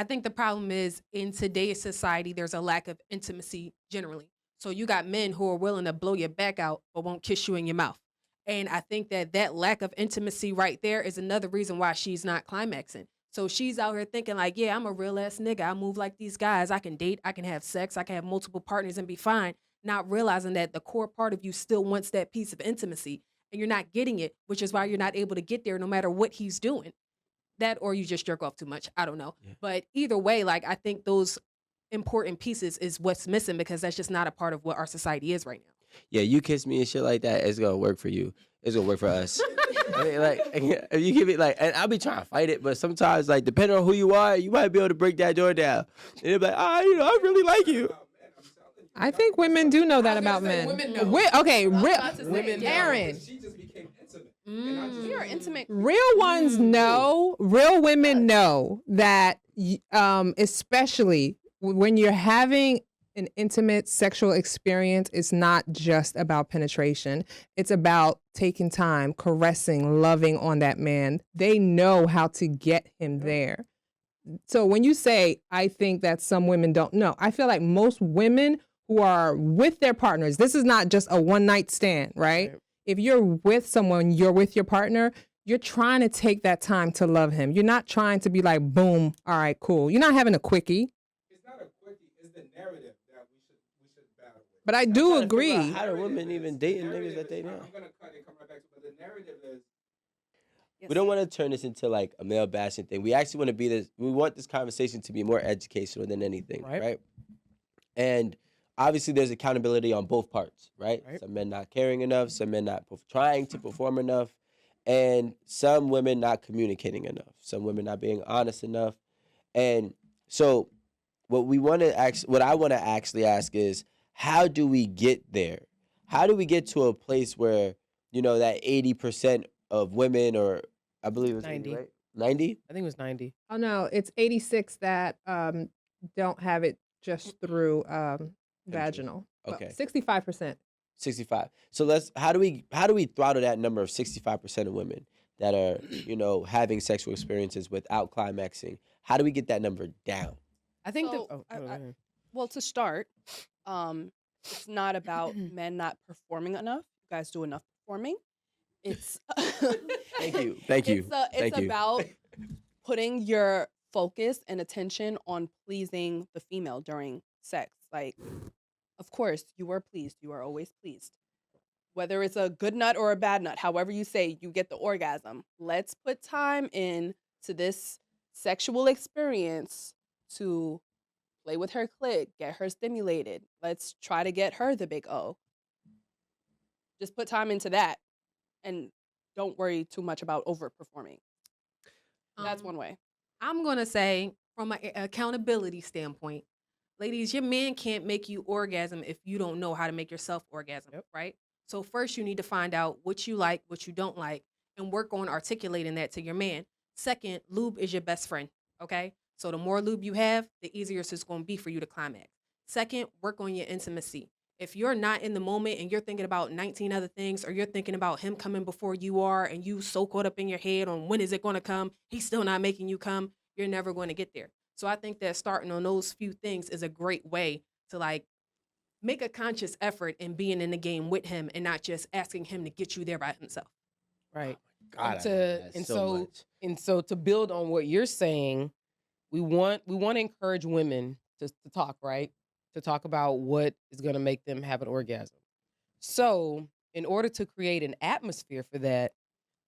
I think the problem is in today's society, there's a lack of intimacy generally. So you got men who are willing to blow your back out but won't kiss you in your mouth. And I think that that lack of intimacy right there is another reason why she's not climaxing. So she's out here thinking like, yeah, I'm a real ass nigga. I move like these guys. I can date. I can have sex. I can have multiple partners and be fine. Not realizing that the core part of you still wants that piece of intimacy and you're not getting it, which is why you're not able to get there no matter what he's doing. That or you just jerk off too much. I don't know. Yeah. But either way, like I think those important pieces is what's missing because that's just not a part of what our society is right now. Yeah, you kiss me and shit like that, it's gonna work for you. It's gonna work for us. I mean, like, if you give it like, and I'll be trying to fight it, but sometimes, like, depending on who you are, you might be able to break that door down. And you'll be like, I really like you. I think women do know that about men. Women know. Okay, women know. Aaron. She just became intimate. And I just- We are intimate. Real ones know. Real women know that, especially when you're having an intimate sexual experience, it's not just about penetration. It's about taking time, caressing, loving on that man. They know how to get him there. So when you say, I think that some women don't know, I feel like most women who are with their partners, this is not just a one night stand, right? If you're with someone, you're with your partner, you're trying to take that time to love him. You're not trying to be like, boom, all right, cool. You're not having a quickie. It's not a quickie. It's the narrative that we should battle with. But I I'm do trying to figure out agree. how do women even dating The niggas narrative that they is- know? I'm gonna cut and come right back to it, but the narrative is We don't want to turn this into like a male bashing thing. We actually want to be this. We want this conversation to be more educational than anything, right? And obviously, there's accountability on both parts, right? Some men not caring enough, some men not trying to perform enough, and some women not communicating enough, some women not being honest enough. And so, what I want to actually ask is, how do we get there? How do we get to a place where that 80% of women, or I believe it's 90. right? 90? I think it was 90. Oh, no, it's 86 that don't have it just through vaginal. Okay. 65%. 65. So how do we throttle that number of 65% of women that are, having sexual experiences without climaxing? How do we get that number down? I think So, well, to start, it's not about men not performing enough. You guys do enough performing. It's Thank you. Thank you. It's about putting your focus and attention on pleasing the female during sex. Like, of course, you are pleased. You are always pleased. Whether it's a good nut or a bad nut, however you say, you get the orgasm. Let's put time in to this sexual experience to play with her clit, get her stimulated. Let's try to get her the big O. Just put time into that and don't worry too much about overperforming. That's one way. I'm going to say, from an accountability standpoint, ladies, your man can't make you orgasm if you don't know how to make yourself orgasm, right? So first you need to find out what you like, what you don't like, and work on articulating that to your man. Second, lube is your best friend, okay? So the more lube you have, the easier it's going to be for you to climax. Second, work on your intimacy. If you're not in the moment and you're thinking about 19 other things, or you're thinking about him coming before you are, and you so caught up in your head on when is it going to come, he's still not making you come, you're never going to get there. So I think that starting on those few things is a great way to like make a conscious effort in being in the game with him and not just asking him to get you there by himself. Right. God, So to build on what you're saying, we want to encourage women to talk, right? To talk about what is going to make them have an orgasm. So in order to create an atmosphere for that,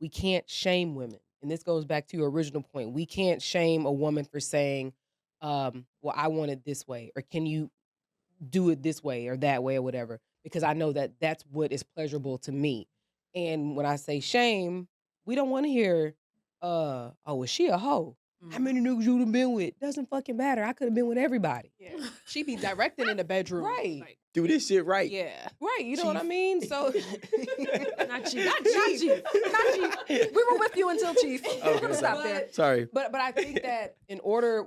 we can't shame women. And this goes back to your original point. We can't shame a woman for saying, well, I want it this way, or can you do it this way or that way or whatever, because I know that that's what is pleasurable to me. And when I say shame, we don't want to hear, oh, is she a hoe? How many niggas you done been with? Doesn't fucking matter. I could have been with everybody. Yeah. She be directing in the bedroom. Right. Like, do this shit right. yeah. Right, you know what I mean? So Not Chief. Not Chief. We were with you until Chief. We're gonna stop there. Sorry. But I think that in order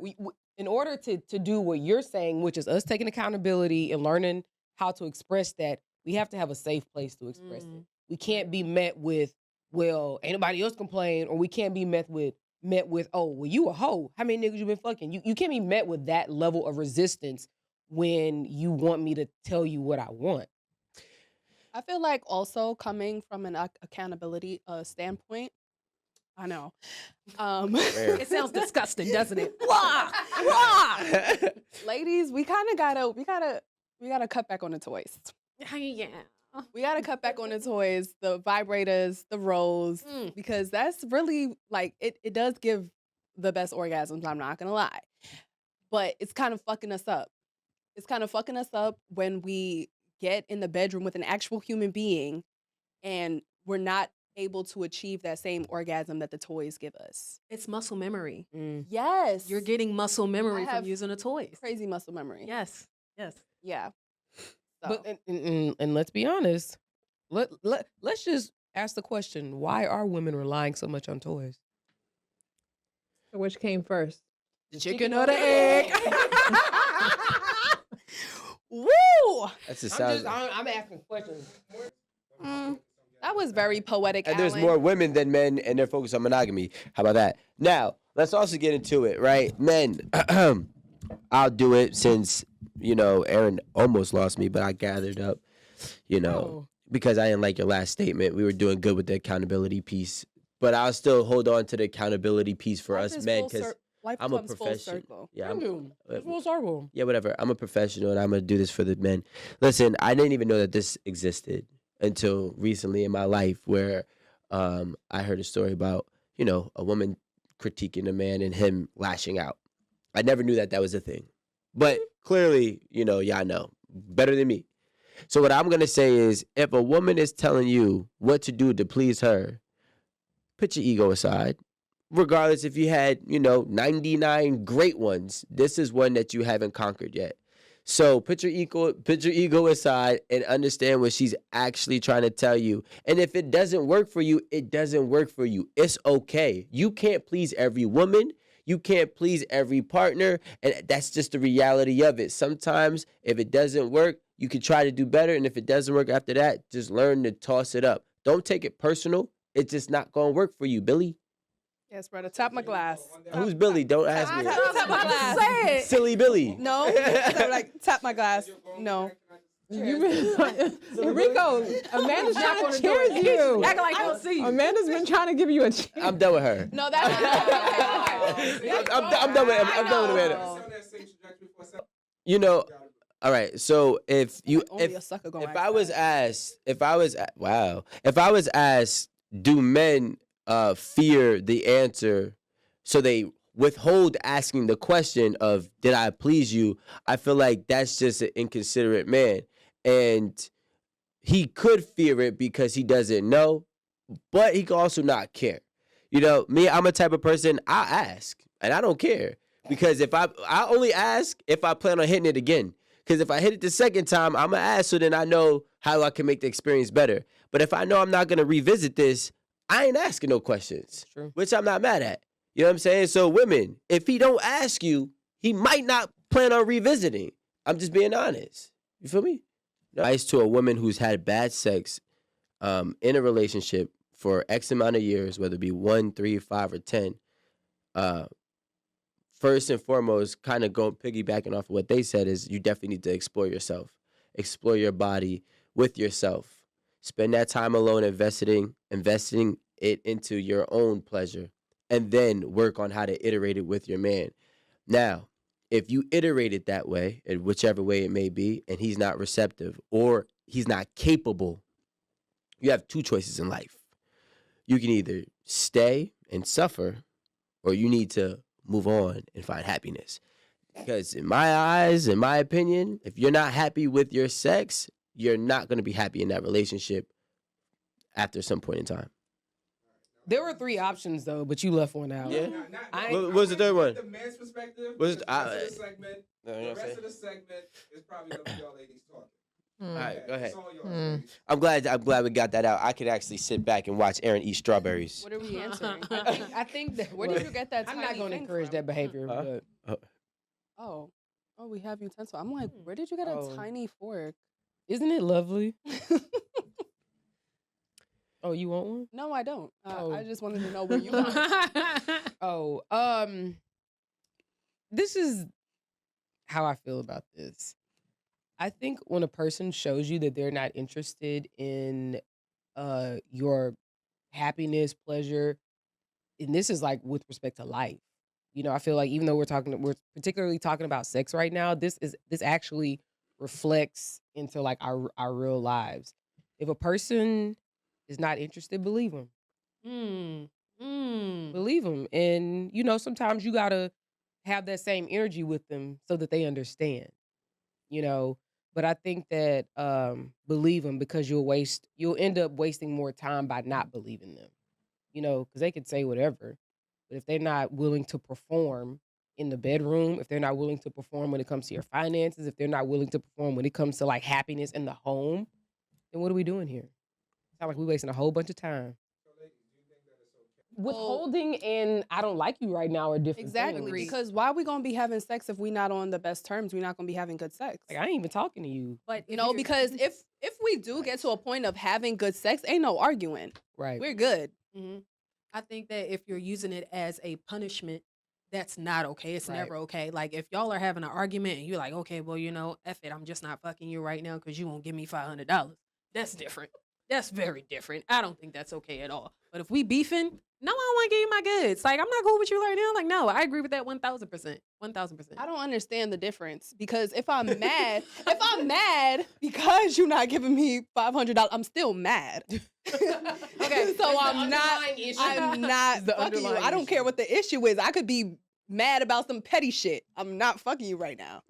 to do what you're saying, which is us taking accountability and learning how to express that, we have to have a safe place to express it. We can't be met with, well, ain't nobody else complain, or we can't be met with, met with, oh, well, you a hoe. How many niggas you been fucking? You can't be met with that level of resistance when you want me to tell you what I want. I feel like also coming from an accountability standpoint, I know. It sounds disgusting, doesn't it? Ladies, we kind of gotta cut back on the toys. Yeah. We gotta cut back on the toys, the vibrators, the rolls, because that's really like it does give the best orgasms, I'm not gonna lie. But it's kind of fucking us up. It's kind of fucking us up when we get in the bedroom with an actual human being and we're not able to achieve that same orgasm that the toys give us. It's muscle memory. Yes. You're getting muscle memory I have from using the toys. crazy muscle memory. Yes. Yes. Yeah. So. But and let's be honest. Let's just ask the question: why are women relying so much on toys? So which came first? The chicken or the egg? Woo! That's the sound. I'm asking questions. That was very poetic. And there's Alan. more women than men, and they're focused on monogamy. How about that? Now, let's also get into it, right? Men, I'll do it since, Aaron almost lost me, but I gathered up, because I didn't like your last statement. We were doing good with the accountability piece, but I'll still hold on to the accountability piece for us men because I'm a professional. Yeah, It's full circle. Yeah, whatever. I'm a professional, and I'm gonna do this for the men. Listen, I didn't even know that this existed until recently in my life, where I heard a story about a woman critiquing a man and him lashing out. I never knew that was a thing, but clearly, y'all know better than me. So what I'm gonna say is, if a woman is telling you what to do to please her, put your ego aside. Regardless if you had, 99 great ones, this is one that you haven't conquered yet. So put your ego aside and understand what she's actually trying to tell you. And if it doesn't work for you, it doesn't work for you. It's okay. You can't please every woman. You can't please every partner. And that's just the reality of it. Sometimes if it doesn't work, you can try to do better. And if it doesn't work after that, just learn to toss it up. Don't take it personal. It's just not going to work for you, Billy. Yes, brother. Tap my glass. Who's Billy? Don't ask me. Tap my glass. Say it. Silly Billy. No. Tap my glass. No. Rico, Amanda's trying to cheers you. Act like I don't see you. Amanda's been trying to give you a cheer. I'm done with her. No, that's I'm done with Amanda. All right. So if I was asked, do men fear the answer, so they withhold asking the question of, did I please you? I feel like that's just an inconsiderate man. And he could fear it because he doesn't know, but he could also not care. Me, I'm a type of person, I'll ask, and I don't care. Because I only ask if I plan on hitting it again. Because if I hit it the second time, I'm going to ask, so then I know how I can make the experience better. But if I know I'm not going to revisit this, I ain't asking no questions, which I'm not mad at. You know what I'm saying? So women, if he don't ask you, he might not plan on revisiting. I'm just being honest. You feel me? Advice to a woman who's had bad sex in a relationship for X amount of years, whether it be 1, 3, 5, or 10. First and foremost, kind of going piggybacking off of what they said, is you definitely need to explore yourself. Explore your body with yourself. Spend that time alone investing it into your own pleasure, and then work on how to iterate it with your man. Now, if you iterate it that way, in whichever way it may be, and he's not receptive or he's not capable, you have two choices in life. You can either stay and suffer, or you need to move on and find happiness. Because in my eyes, in my opinion, if you're not happy with your sex, you're not going to be happy in that relationship after some point in time. There were 3 options though, but you left one out. Yeah. What was the third one? The man's perspective. Was the rest of the segment is probably gonna be y'all ladies talking. All right, go ahead. It's all yours, ladies. I'm glad we got that out. I could actually sit back and watch Aaron eat strawberries. What are we answering? I think that. Where did you get that? I'm not going to encourage that behavior. But Oh, we have utensil. I'm like, where did you get a tiny fork? isn't it lovely? Oh, you want one? No, I don't. Oh. I just wanted to know where you got it. Oh, this is how I feel about this. I think when a person shows you that they're not interested in your happiness, pleasure, and this is like with respect to life. You know, I feel like even though we're particularly talking about sex right now, this actually reflects into like our real lives. If a person is not interested, believe them. Believe them. And you know, sometimes you gotta have that same energy with them so that they understand. You know, but I think that believe them, because you'll end up wasting more time by not believing them. You know, because they could say whatever, but if they're not willing to perform in the bedroom, if they're not willing to perform when it comes to your finances, if they're not willing to perform when it comes to like happiness in the home, then what are we doing here? Sound like we're wasting a whole bunch of time. Withholding and I don't like you right now are different Exactly. things. Because why are we gonna be having sex if we're not on the best terms? We're not gonna be having good sex. Like, I ain't even talking to you. But Because if we do get to a point of having good sex, ain't no arguing. Right. We're good. I think that if you're using it as a punishment, that's not okay. It's never okay. Like if y'all are having an argument and you're like, okay, well, you know, F it, I'm just not fucking you right now because you won't give me $500. That's different. That's very different. I don't think that's okay at all. But if we beefing, no, I don't want to give you my goods. Like, I'm not cool with you right now. Like, no, I agree with that 1,000%. 1,000%. I don't understand the difference because if I'm mad, because you're not giving me $500, I'm still mad. Okay, so I'm not fucking you. I don't care what the issue is. I could be mad about some petty shit. I'm not fucking you right now.